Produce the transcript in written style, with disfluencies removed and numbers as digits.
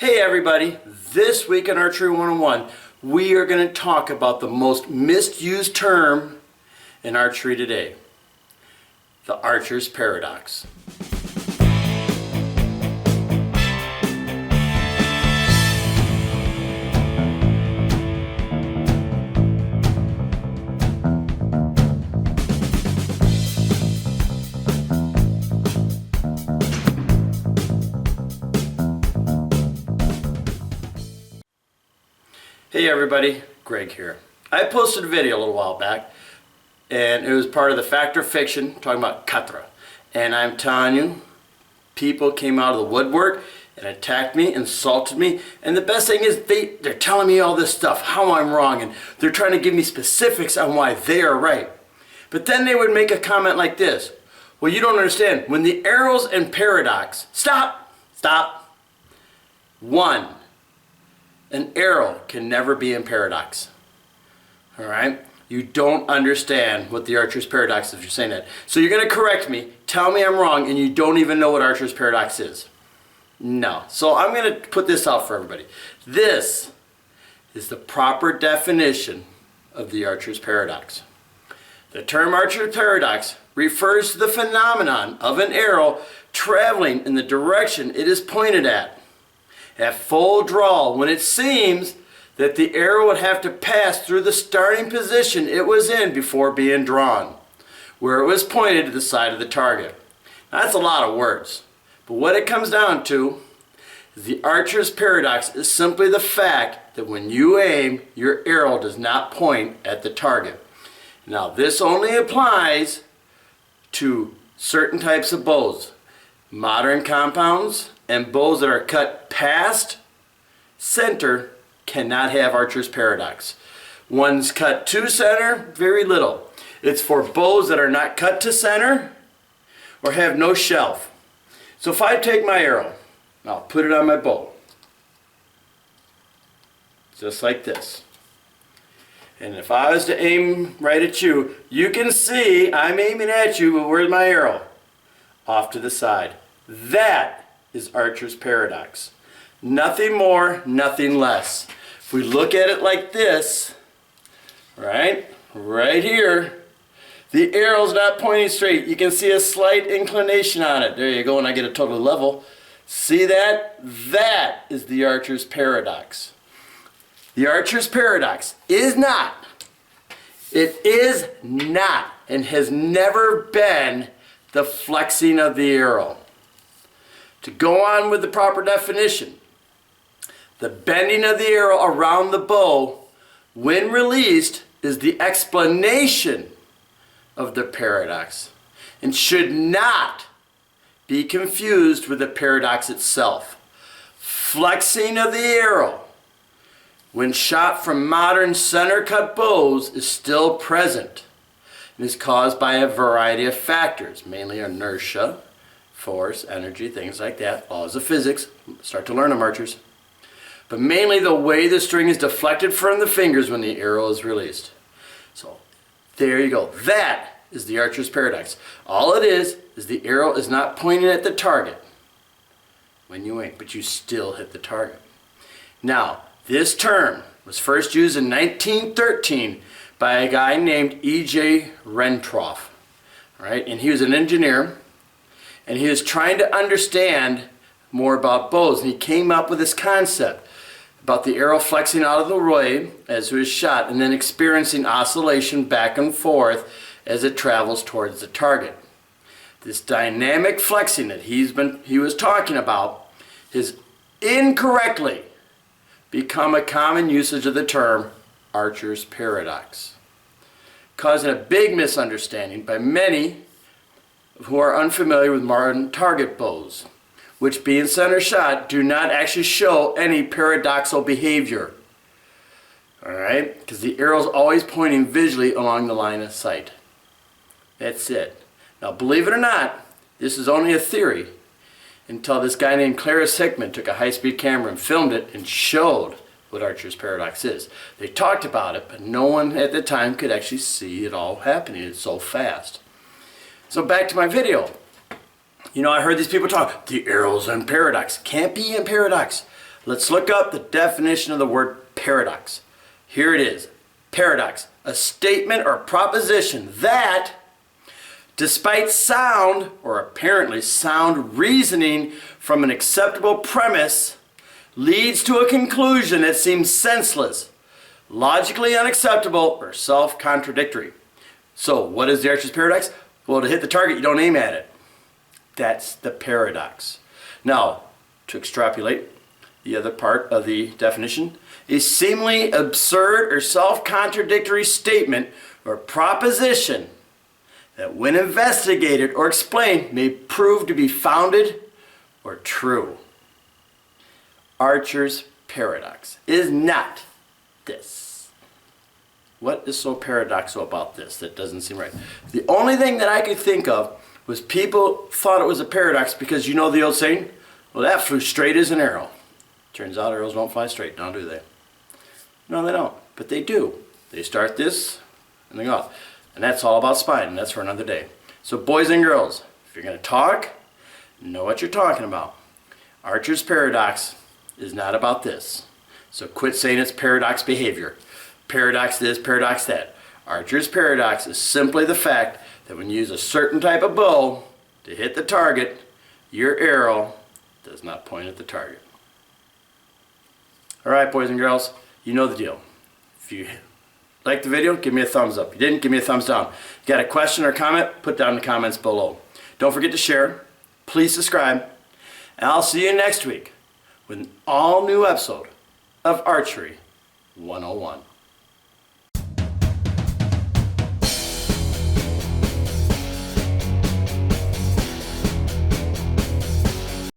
Hey everybody, this week in Archery 101 we are going to talk about the most misused term in archery today, the archer's paradox. Hey everybody, Greg here. I posted a video a little while back and it was part of the Fact or Fiction talking about katra. And I'm telling you, people came out of the woodwork and attacked me, insulted me, and the best thing is they're telling me all this stuff, how I'm wrong, and they're trying to give me specifics on why they are right. But then they would make a comment like this: well, you don't understand, when the arrow's in paradox, stop. One, an arrow can never be in paradox. Alright? You don't understand what the archer's paradox is if you're saying that. So you're going to correct me, tell me I'm wrong, and you don't even know what archer's paradox is. No. So I'm going to put this out for everybody. This is the proper definition of the archer's paradox. The term archer's paradox refers to the phenomenon of an arrow traveling in the direction it is pointed at full draw, when it seems that the arrow would have to pass through the starting position it was in before being drawn, where it was pointed to the side of the target. Now, that's a lot of words, but what it comes down to is the archer's paradox is simply the fact that when you aim, your arrow does not point at the target. Now, this only applies to certain types of bows, modern compounds, and bows that are cut past center cannot have archer's paradox. Ones cut to center, very little. It's for bows that are not cut to center or have no shelf. So if I take my arrow, I'll put it on my bow, just like this. And if I was to aim right at you, you can see I'm aiming at you, but where's my arrow? Off to the side. That is archer's paradox. Nothing more, nothing less. If we look at it like this, right here, the arrow's not pointing straight. You can see a slight inclination on it. There you go, and I get a total level. See that? That is the archer's paradox. The archer's paradox is not, and has never been the flexing of the arrow. To go on with the proper definition, the bending of the arrow around the bow when released is the explanation of the paradox and should not be confused with the paradox itself. Flexing of the arrow when shot from modern center cut bows is still present and is caused by a variety of factors, mainly inertia, force, energy, things like that, laws of physics. Start to learn them, archers. But mainly the way the string is deflected from the fingers when the arrow is released. So there you go. That is the archer's paradox. All it is the arrow is not pointing at the target when you aim, but you still hit the target. Now, this term was first used in 1913 by a guy named E.J. Rentroff. All right, and he was an engineer. And he was trying to understand more about bows. And he came up with this concept about the arrow flexing out of the way as it was shot and then experiencing oscillation back and forth as it travels towards the target. This dynamic flexing that he was talking about has incorrectly become a common usage of the term archer's paradox, causing a big misunderstanding by many who are unfamiliar with modern target bows, which being center shot do not actually show any paradoxical behavior. Alright? Because the arrow's always pointing visually along the line of sight. That's it. Now, believe it or not, this is only a theory until this guy named Clarence Hickman took a high-speed camera and filmed it and showed what archer's paradox is. They talked about it, but no one at the time could actually see it all happening. It's so fast. So back to my video. You know, I heard these people talk, the arrow's in paradox. Can't be in paradox. Let's look up the definition of the word paradox. Here it is. Paradox, a statement or proposition that, despite sound or apparently sound reasoning from an acceptable premise, leads to a conclusion that seems senseless, logically unacceptable, or self-contradictory. So what is the archer's paradox? Well, to hit the target, you don't aim at it. That's the paradox. Now, to extrapolate the other part of the definition, a seemingly absurd or self-contradictory statement or proposition that when investigated or explained may prove to be founded or true. Archer's paradox is not this. What is so paradoxical about this that doesn't seem right? The only thing that I could think of was people thought it was a paradox because you know the old saying, well, that flew straight as an arrow. Turns out arrows don't fly straight, now do they? No, they don't, but they do. They start this and they go off. And that's all about spine, and that's for another day. So boys and girls, if you're going to talk, know what you're talking about. Archer's paradox is not about this. So quit saying it's paradox behavior. Paradox this, paradox that. Archer's paradox is simply the fact that when you use a certain type of bow to hit the target, your arrow does not point at the target. Alright, boys and girls, you know the deal. If you liked the video, give me a thumbs up. If you didn't, give me a thumbs down. If you got a question or comment, put down in the comments below. Don't forget to share. Please subscribe. And I'll see you next week with an all-new episode of Archery 101.